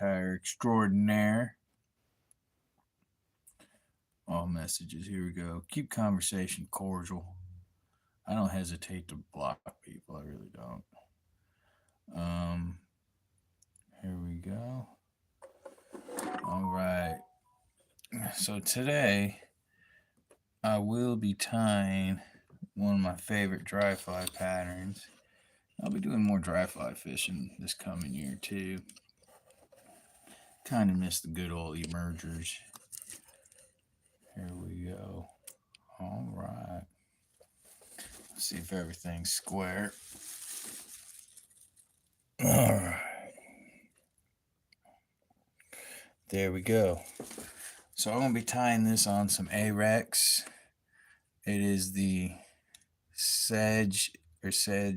satire extraordinaire. All messages. Here we go. Keep conversation cordial. I don't hesitate to block people. I really don't. Um, Here we go. All right. So today I will be tying one of my favorite dry fly patterns. I'll be doing more dry fly fishing this coming year too. Kind of miss the good old emergers. Here we go. All right. Let's see if everything's square. All right. There we go. So I'm going to be tying this on some Arex. It is the Sedge Caddis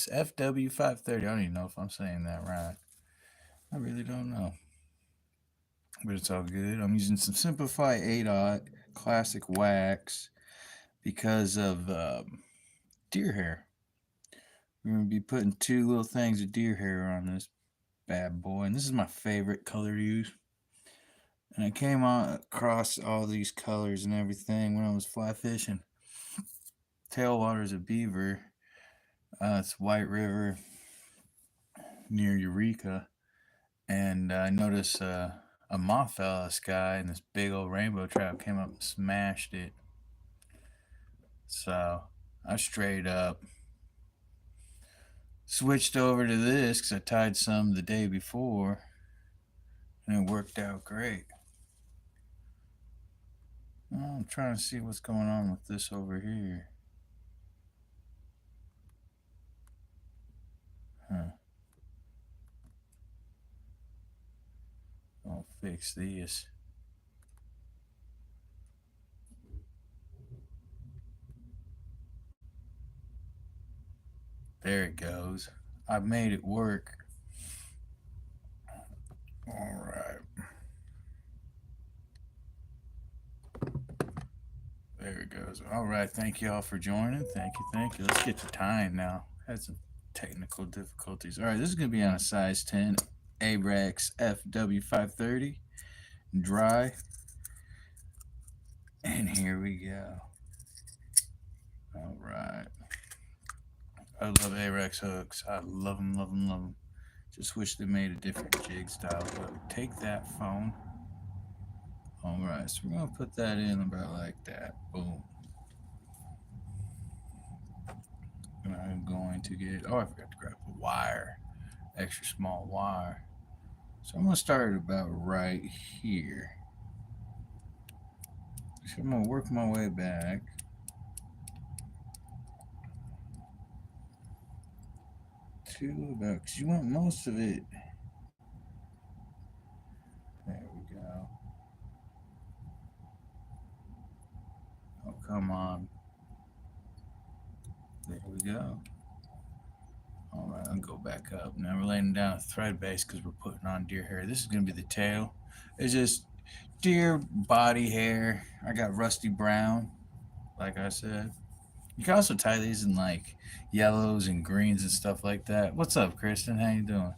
FW530. I don't even know if I'm saying that right. I really don't know. But it's all good. I'm using some Simplify 8-aught classic wax because of deer hair. We're going to be putting 2 little things of deer hair on this bad boy. And this is my favorite color to use. And I came across all these colors and everything when I was fly fishing. Tailwater's a beaver. It's White River near Eureka. And I noticed a moth fell out of the sky, and this big old rainbow trout came up and smashed it. So I straight up switched over to this because I tied some the day before, and it worked out great. Well, I'm trying to see what's going on with this over here. I'll fix this. There it goes. I made it work. All right. There it goes. All right. Thank you all for joining. Thank you. Thank you. Let's get to tying now. Had some technical difficulties. All right. This is going to be on a size 10 Arex FW530 dry. And here we go. All right. I love Arex hooks. I love them, love them, love them. Just wish they made a different jig style. But take that phone. All right, so we're going to put that in about like that. Boom. And I'm going to get, I forgot to grab the wire. Extra small wire. So I'm going to start about right here. So I'm going to work my way back. To about, because you want most of it. There we go. Oh, come on. There we go. All right, I'll go back up. Now we're laying down a thread base because we're putting on deer hair. This is going to be the tail. It's just deer body hair. I got rusty brown, like I said. You can also tie these in like yellows and greens and stuff like that. What's up, Kristen? How you doing?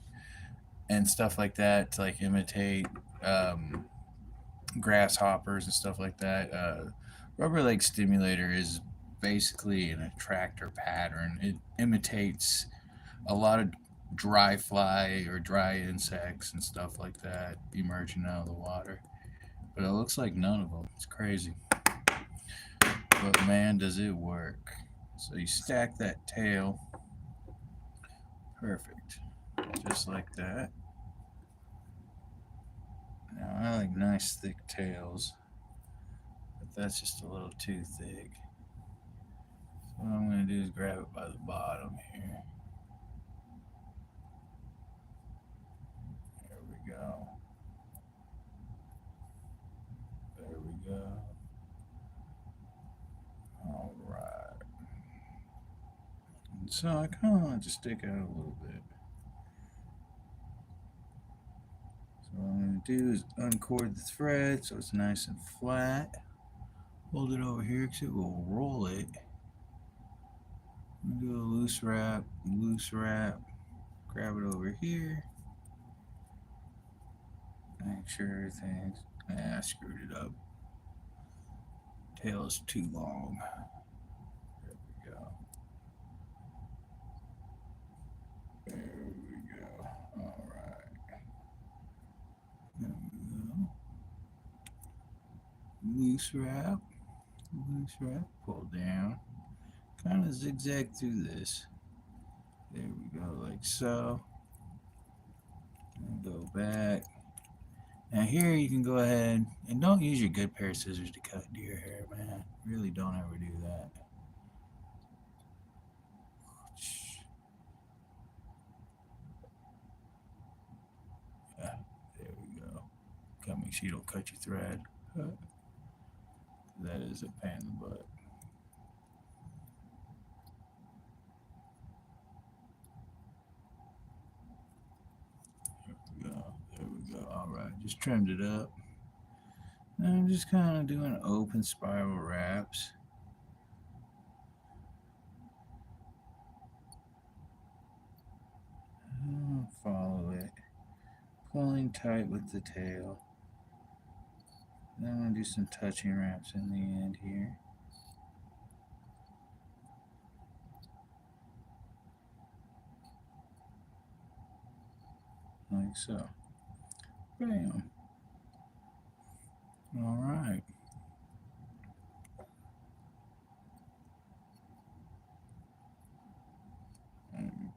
And stuff like that to like imitate grasshoppers and stuff like that. Rubber leg stimulator is basically an attractor pattern. It imitates a lot of dry fly or dry insects and stuff like that emerging out of the water. But it looks like none of them. It's crazy. But man, does it work. So you stack that tail. Perfect. Just like that. Now I like nice thick tails. But that's just a little too thick. So what I'm going to do is grab it by the bottom here. There we go. There we go. All right. And so I kind of want to stick out a little bit. So what I'm going to do is uncord the thread so it's nice and flat. Hold it over here because it will roll it. Do a loose wrap, grab it over here. Make sure everything's. I screwed it up. Tail is too long. There we go. There we go. All right. There we go. Loose wrap. Loose wrap. Pull down. Kind of zigzag through this. There we go, like so. And go back. Now here you can go ahead and don't use your good pair of scissors to cut deer hair, man. Really don't ever do that. Yeah, there we go. Gotta make sure you don't cut your thread. That is a pain in the butt. There we go. There we go. All right, just trimmed it up. Now I'm just kind of doing open spiral wraps. Follow it. Pulling tight with the tail. Then I'm going to do some touching wraps in the end here. Like so. Bam. All right.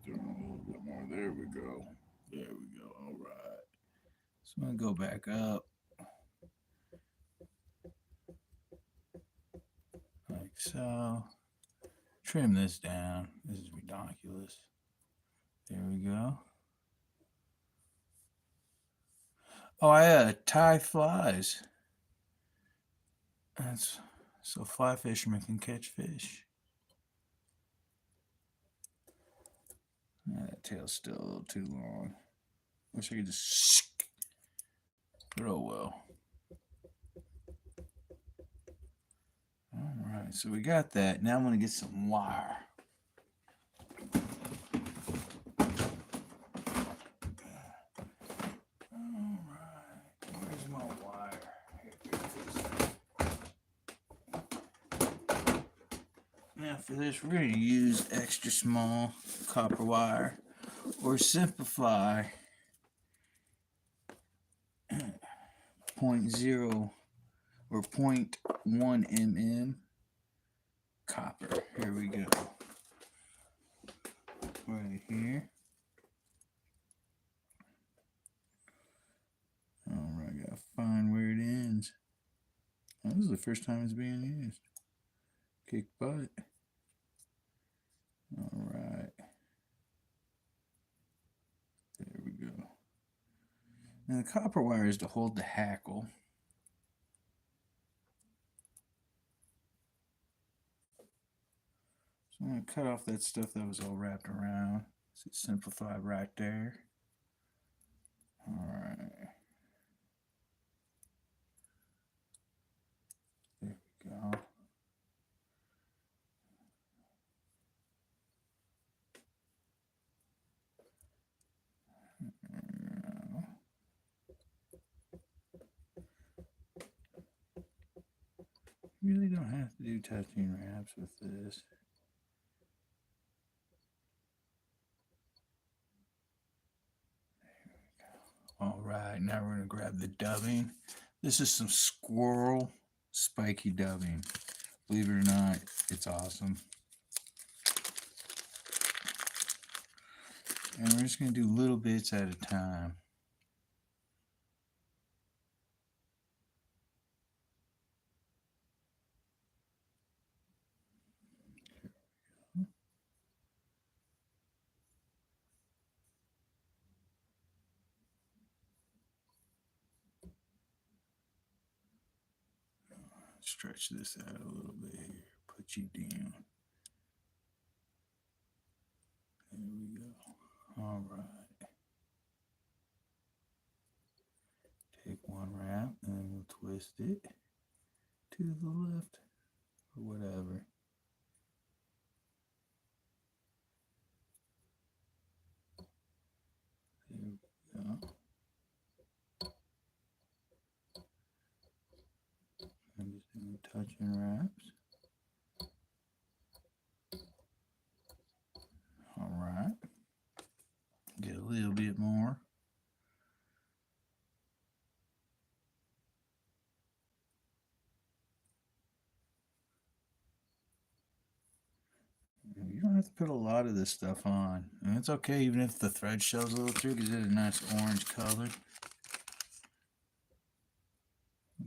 Throw in a little bit more. There we go. There we go. All right. So I'm going to go back up. Like so. Trim this down. This is ridiculous. There we go. Oh, I tie flies. That's so fly fishermen can catch fish. That tail's still a little too long. Wish I could just. But oh well. Alright, so we got that. Now I'm going to get some wire. Alright, where's my wire? Now for this, we're going to use extra small copper wire or simplify 0.0 or 0.1 mm copper. Here we go. Right here. Alright, gotta find where it ends. Oh, this is the first time it's being used. Kick butt. Alright. There we go. Now the copper wire is to hold the hackle. So I'm going to cut off that stuff that was all wrapped around. So it's simplified right there. Alright. There we go. You really don't have to do touching wraps with this. Alright, now we're going to grab the dubbing. This is some squirrel spiky dubbing. Believe it or not, it's awesome. And we're just going to do little bits at a time. Stretch this out a little bit here. Put you down. There we go. All right. Take one wrap and then we'll twist it to the left or whatever. There we go. bit more. You don't have to put a lot of this stuff on. And it's okay even if the thread shows a little through because it's a nice orange color.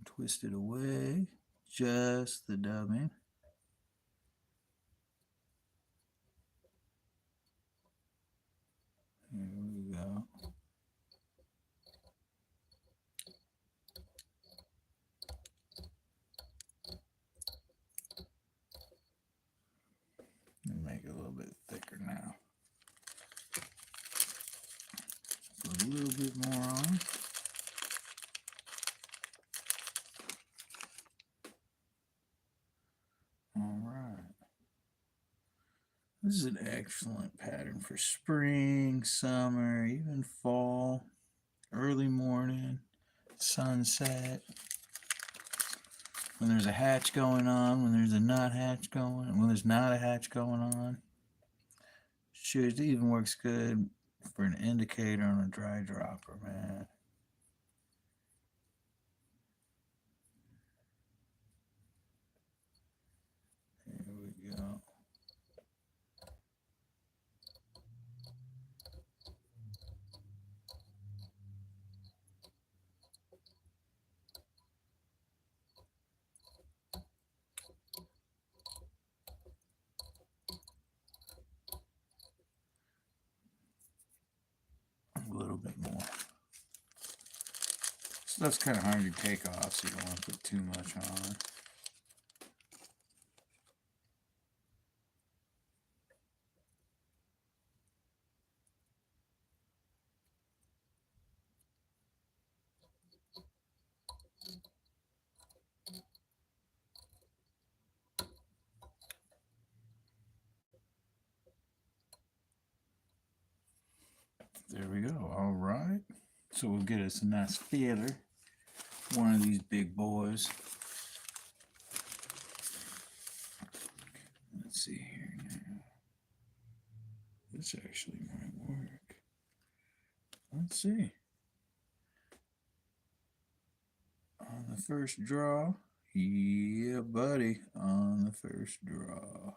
Twist it away. Just the dubbing. Here we go. Make it a little bit thicker now. Put a little bit more on. All right. This is an excellent pattern for spring, summer, even fall, early morning, sunset. When there's a hatch going on, when there's a not hatch going, when there's not a hatch going on. Shoot, it even works good for an indicator on a dry dropper, man. Here we go. A little bit more. Stuff's kind of hard to take off, so you don't want to put too much on. There we go. All right. So we'll get us a nice feeler. One of these big boys. Let's see here now. This actually might work. Let's see. On the first draw. Yeah, buddy. On the first draw.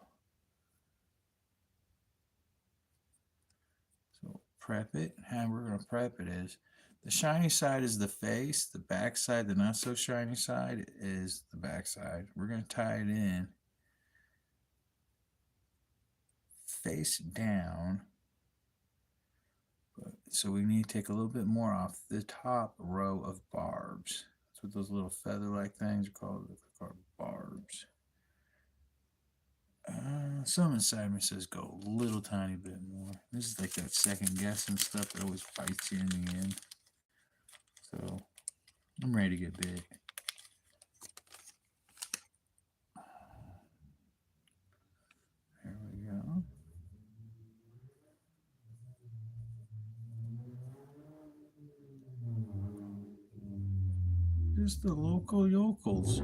So prep it. How we're going to prep it is the shiny side is the face. The back side, the not so shiny side, is the back side. We're going to tie it in face down. So we need to take a little bit more off the top row of barbs. That's what those little feather-like things are called. They're called barbs. Some inside me says go a little tiny bit more. This is like that second guessing stuff that always bites you in the end. So I'm ready to get big. There we go. Just the local yokels.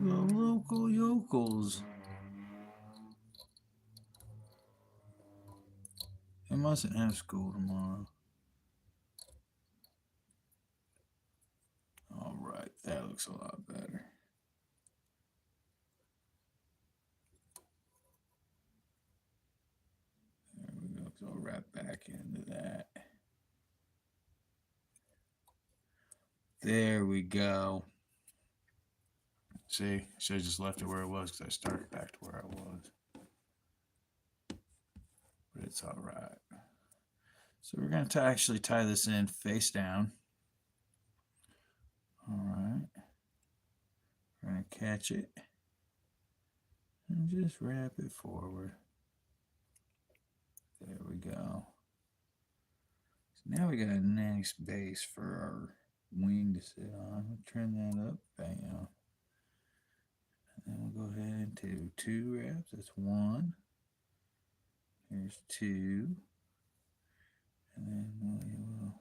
The local yokels. They mustn't have school tomorrow. All right, that looks a lot better. There we go. So I'll wrap back into that. There we go. See, I should have just left it where it was because I started back to where I was. But it's all right. So we're going to actually tie this in face down. All right. We're going to catch it and just wrap it forward. There we go. So now we got a nice base for our wing to sit on. We'll turn that up, bam. And then we'll go ahead and do 2 wraps. That's 1. Here's 2. And then we'll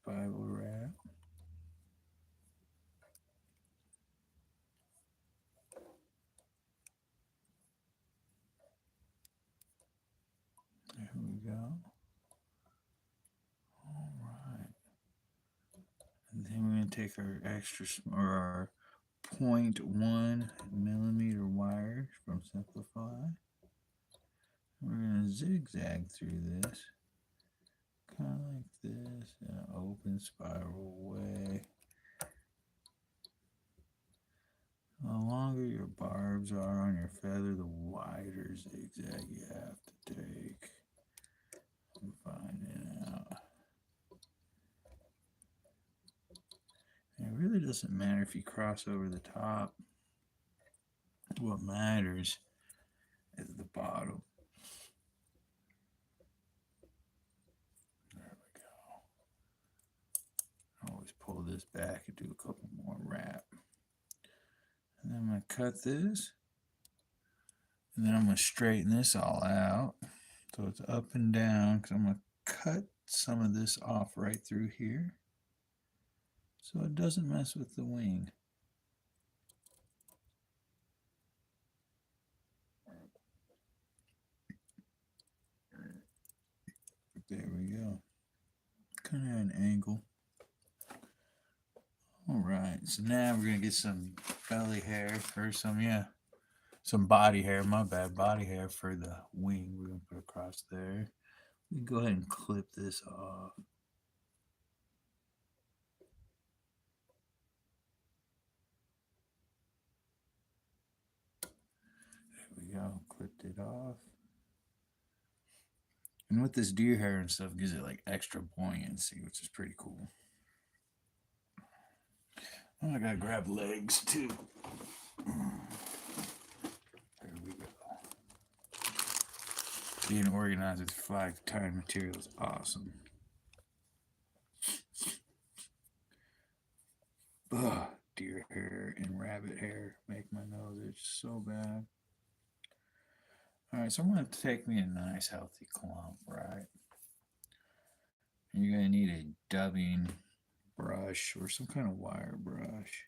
Bible wrap. There we go. All right. And then we're going to take our extra, or our 0.1 millimeter wire from Simplify. We're going to zigzag through this, kind of like this, in an open spiral way. The longer your barbs are on your feather, the wider zigzag you have to take. I'm finding out. And it really doesn't matter if you cross over the top. What matters is the bottom. There we go. Always pull this back and do a couple more wrap. And then I'm going to cut this. And then I'm going to straighten this all out. So it's up and down, because I'm going to cut some of this off right through here, so it doesn't mess with the wing. There we go. Kind of an angle. All right, so now we're going to get some belly hair, or some body hair, my bad, body hair for the wing. We're going to put across there. We can go ahead and clip this off. There we go, clipped it off. And with this deer hair and stuff, gives it like extra buoyancy, which is pretty cool. Oh, I gotta grab legs too. There we go. Being organized with 5 tying material is awesome. Ugh, deer hair and rabbit hair make my nose itch so bad. Alright, so I'm going to take me a nice healthy clump, right? And you're going to need a dubbing brush or some kind of wire brush.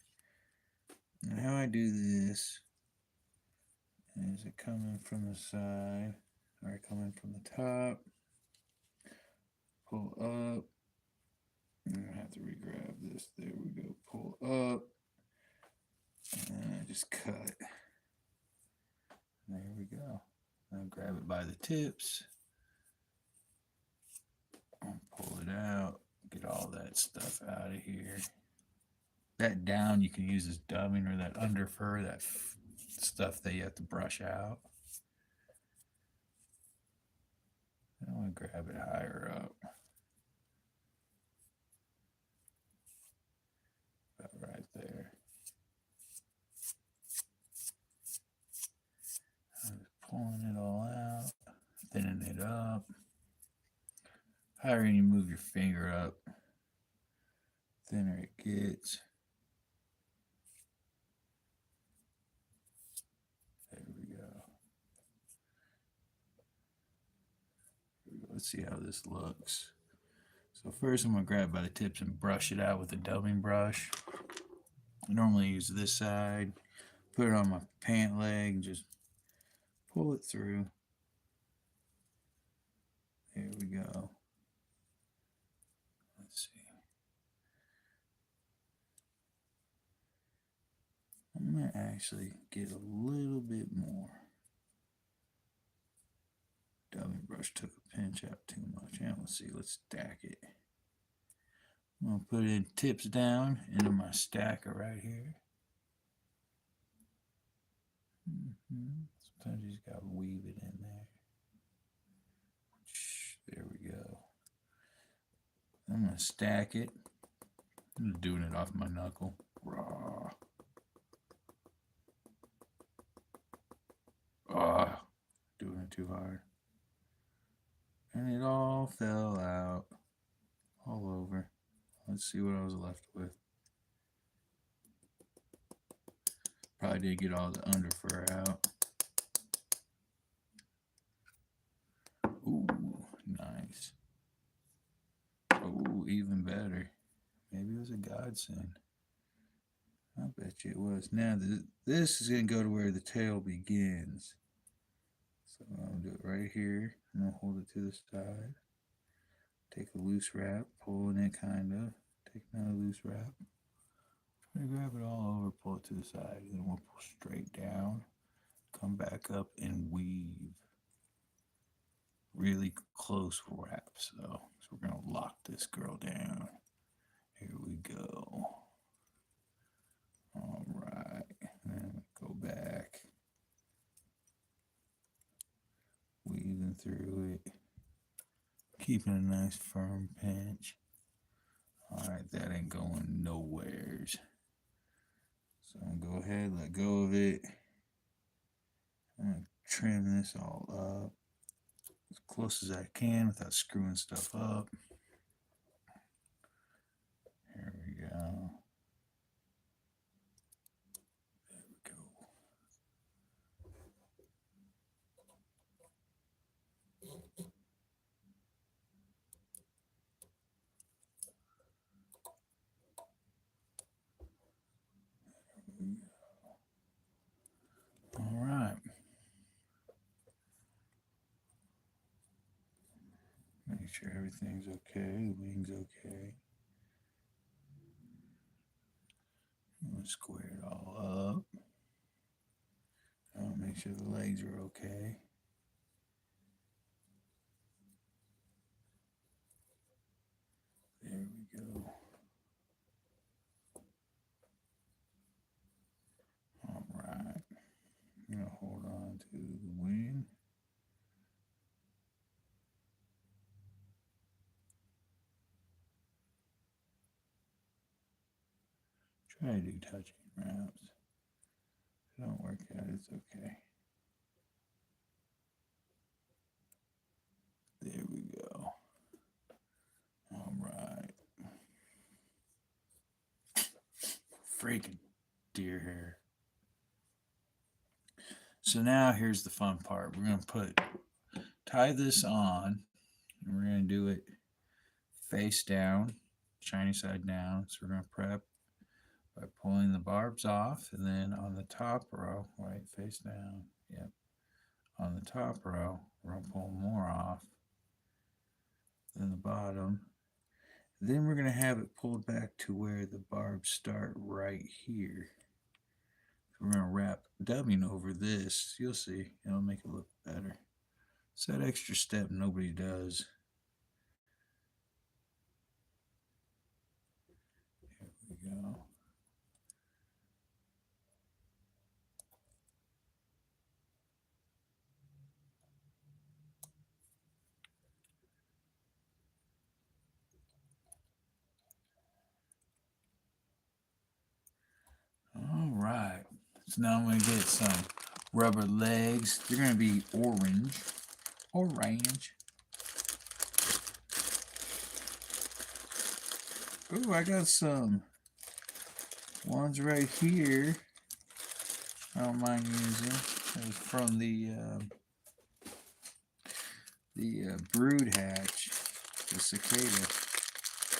And how I do this is it coming from the side, or coming from the top, pull up. I'm going to have to re-grab this. There we go. Pull up. And I just cut. There we go. Now grab it by the tips. Pull it out. Get all that stuff out of here. That down you can use as dubbing, or that under fur, that stuff that you have to brush out. I want to grab it higher up. About right there. I'm just pulling it all out, thinning it up. Higher you move your finger up, thinner it gets. There we go. Let's see how this looks. So first I'm going to grab by the tips and brush it out with a dubbing brush. I normally use this side. Put it on my pant leg and just pull it through. There we go. Let's see. I'm going to actually get a little bit more. Dubbing brush took a pinch out too much. Yeah, let's see. Let's stack it. I'm going to put it in tips down into my stacker right here. Sometimes you just got to weave it in there. There we go. I'm going to stack it. I'm just doing it off my knuckle. Raw. Doing it too hard. And it all fell out. All over. Let's see what I was left with. Probably did get all the under fur out. Ooh, nice. Ooh, even better. was a godsend. I bet you it was. Now, this is going to go to where the tail begins. So I'm going to do it right here. I'm going to hold it to the side. Take a loose wrap, pulling it kind of. Take another loose wrap. I'm going to grab it all over, pull it to the side. And then we'll pull straight down. Come back up and weave. Really close wraps, though. So we're going to lock this girl down. Here we go. All right. Then go back. Weaving through it. Keeping a nice firm pinch. All right, that ain't going nowheres. So I'm going to go ahead, let go of it. I'm going to trim this all up as close as I can without screwing stuff up. Here we go. There we go. All right. Make sure everything's okay. The wing's okay. I'm going to square it all up. I'll make sure the legs are okay. There we go. All right. I'm going to hold on to the wing. Try to do touching wraps. If it don't work out, it's okay. There we go. All right. Freaking deer hair. So now here's the fun part. We're going to tie this on, and we're going to do it face down, shiny side down. So we're going to prep by pulling the barbs off, and then on the top row, right, face down, yep. On the top row, we're going to pull more off than the bottom. Then we're going to have it pulled back to where the barbs start right here. We're going to wrap dubbing over this. You'll see. It'll make it look better. It's that extra step nobody does. Here we go. All right. So now I'm going to get some rubber legs. They're going to be orange. Orange. Oh, I got some ones right here. I don't mind using. It was from the brood hatch, the cicada.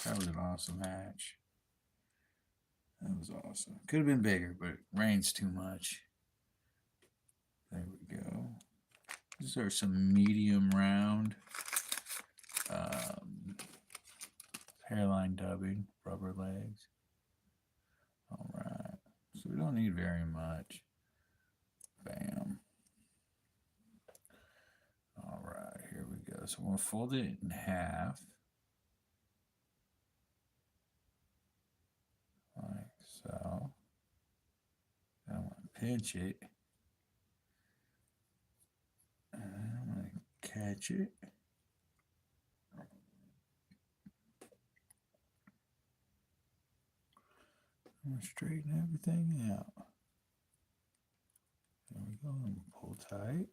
That was an awesome hatch. That was awesome. Could have been bigger, but it rains too much. There we go. These are some medium round hairline dubbing, rubber legs. All right. So we don't need very much. Bam. All right, here we go. So we'll fold it in half. Like so. Then I'm going to pinch it. And I'm going to catch it. I'm going to straighten everything out. There we go. And pull tight.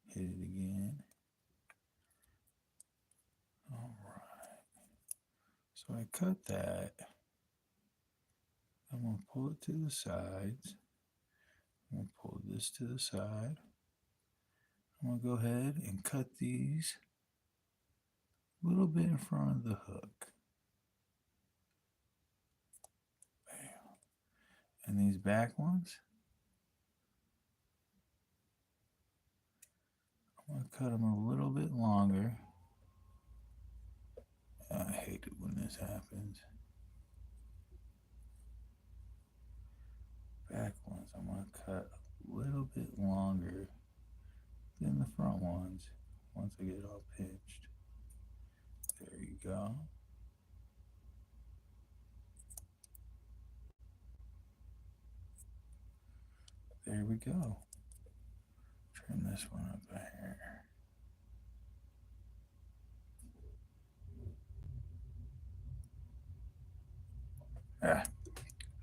Hit it again. All right. So I cut that. I'm going to pull it to the sides. I'm going to pull this to the side. I'm going to go ahead and cut these a little bit in front of the hook. back ones. I'm going to cut them a little bit longer. I hate it when this happens. Back ones, I'm going to cut a little bit longer than the front ones once I get it all pinched. There you go. There we go. Trim this one up a hair. I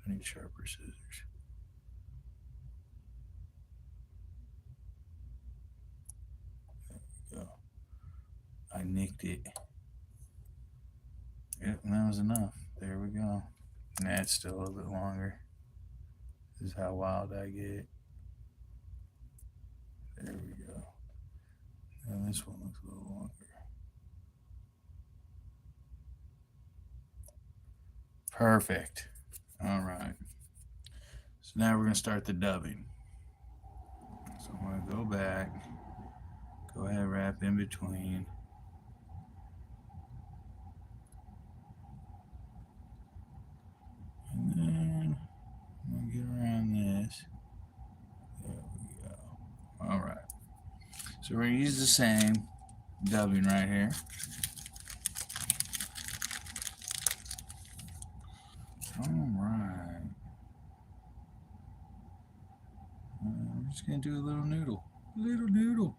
need sharper scissors. There we go. I nicked it. Yep, that was enough. There we go. Nah, it's still a little bit longer. This is how wild I get. There we go. And this one looks a little longer. Perfect. All right. So now we're going to start the dubbing. So I'm going to go back. Go ahead and wrap in between. And then I'm going to get around this. There we go. All right. So we're going to use the same dubbing right here. All right. I'm just going to do a little noodle. Little noodle.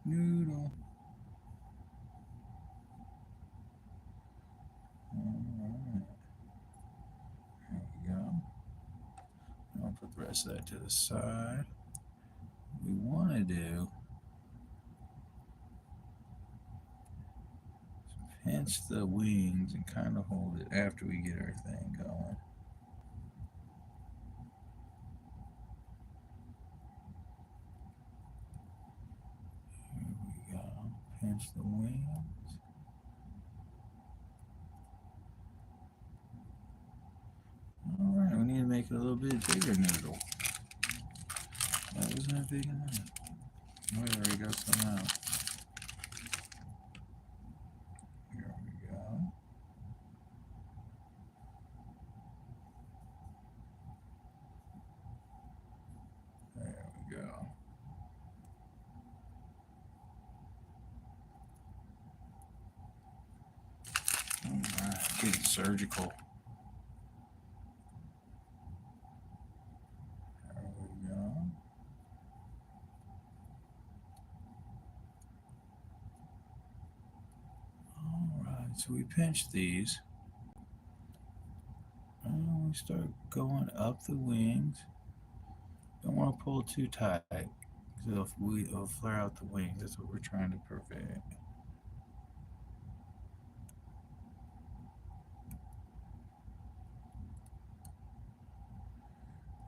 Noodle. All right. There we go. I'll put the rest of that to the side. What we want to do is pinch the wings and kind of hold it after we get our thing going. Here we go. Pinch the wings. All right, we need to make it a little bit bigger noodle. That wasn't that big enough. Oh, we already got some out. Here we go. There we go. All right, getting surgical. There we go. All right, so we pinch these. And we start going up the wings. Don't want to pull too tight, because it'll flare out the wings. That's what we're trying to prevent.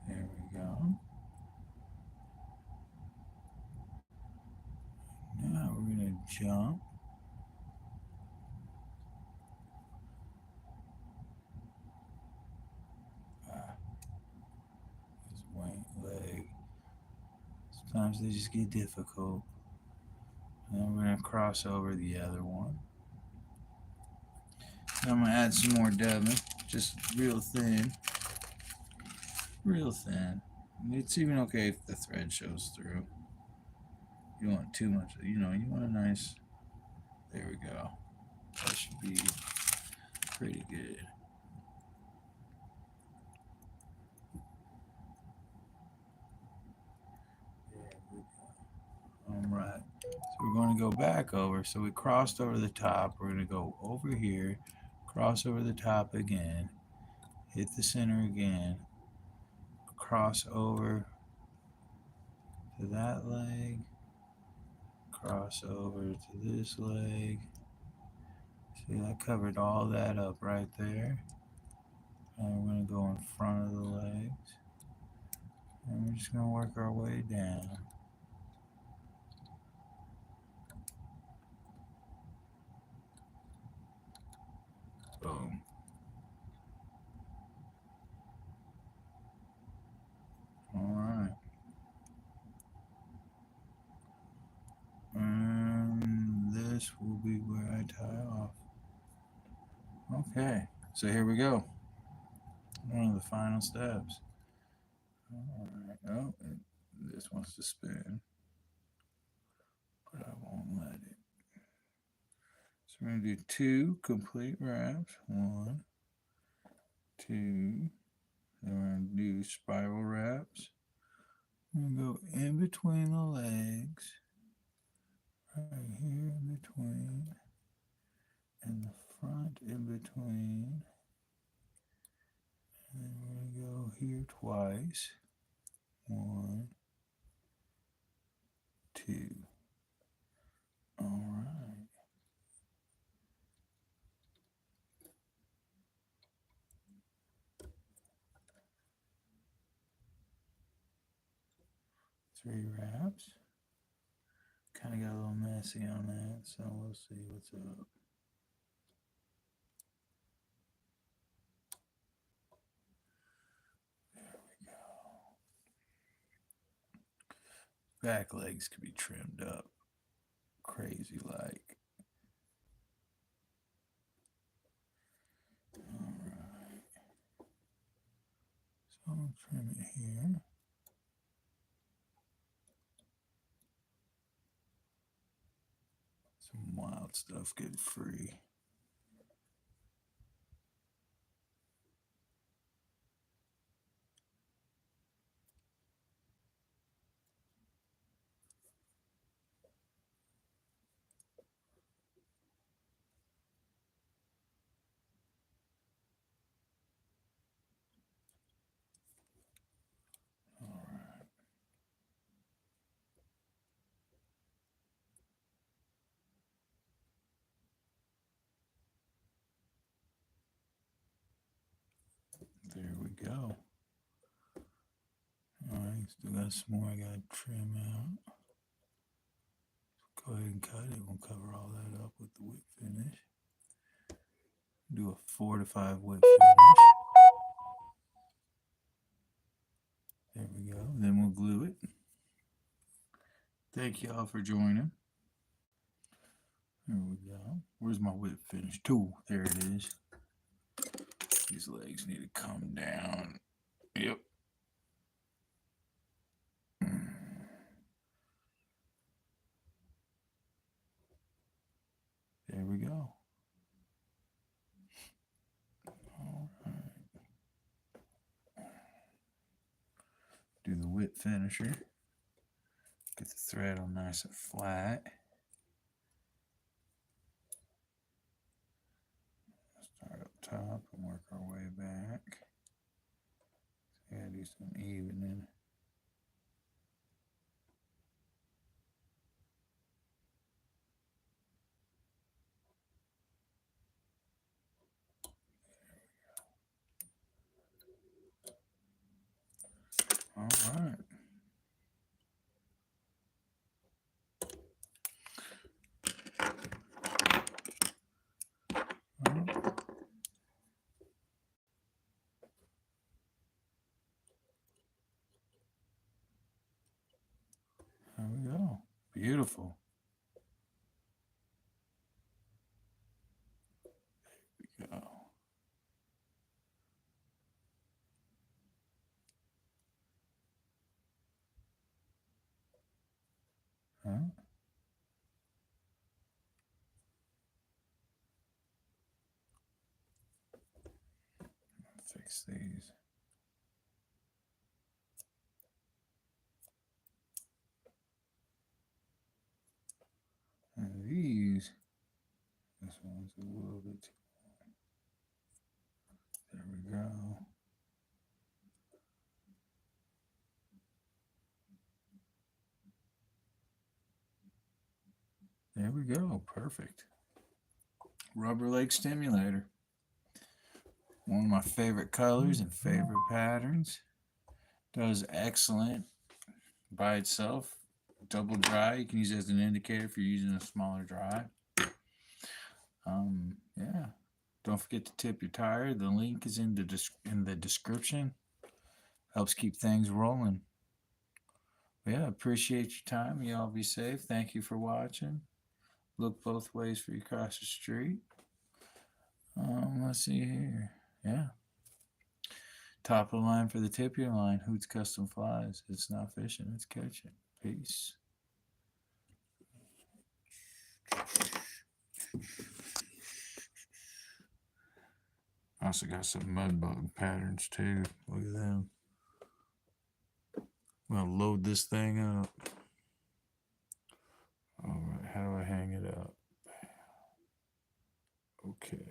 There we go. Now we're going to jump. This wing leg. Sometimes they just get difficult. And we're going to cross over the other one. And I'm going to add some more dubbing, just real thin. Real thin. It's even okay if the thread shows through. You don't want too much, you want a nice, there we go. That should be pretty good. Alright, so we're going to go back over. So we crossed over the top. We're going to go over here, cross over the top again, hit the center again, cross over to that leg, cross over to this leg. See, I covered all that up right there. And we're going to go in front of the legs. And we're just going to work our way down. Boom. this will be where I tie off. Okay, so here we go. One of the final steps. All right. Oh, this wants to spin, but I won't let it. So we're going to do 2 complete wraps. 1, 2. Then we're going to do spiral wraps. I'm going to go in between the legs, right here in between, and the front in between. And then we're going to go here twice. 1, 2. All right. Three wraps. Kind of got a little messy on that, so we'll see what's up. There we go. Back legs could be trimmed up crazy like. All right. So I'll trim it here. Some wild stuff getting free. All right. There we go. All right, still got some more I got to trim out. Go ahead and cut it. We'll cover all that up with the whip finish. Do a 4 to 5 whip finish. There we go. Then we'll glue it. Thank you all for joining. There we go. Where's my whip finish tool? There it is. These legs need to come down. Yep. There we go. All right. Do the whip finisher. Get the thread on nice and flat. Start up top and work our way back. So gotta do some evening. All right. There we go. Beautiful. There we go. Huh? Fix these. And these, this one's a little bit too long. There we go. There we go. Perfect. Rubber leg stimulator. One of my favorite colors and favorite patterns. Does excellent by itself. Double dry. You can use it as an indicator if you're using a smaller dry. Yeah. Don't forget to tip your tire. The link is in the description. Helps keep things rolling. But yeah, appreciate your time. Y'all be safe. Thank you for watching. Look both ways for you across the street. Let's see here. Yeah. Top of the line for the tip of your line. Hoot's Custom Flies. It's not fishing, it's catching. Peace. Also got some mud bug patterns too. Look at them. I'm gonna load this thing up. All right, how do I hang it up? Okay.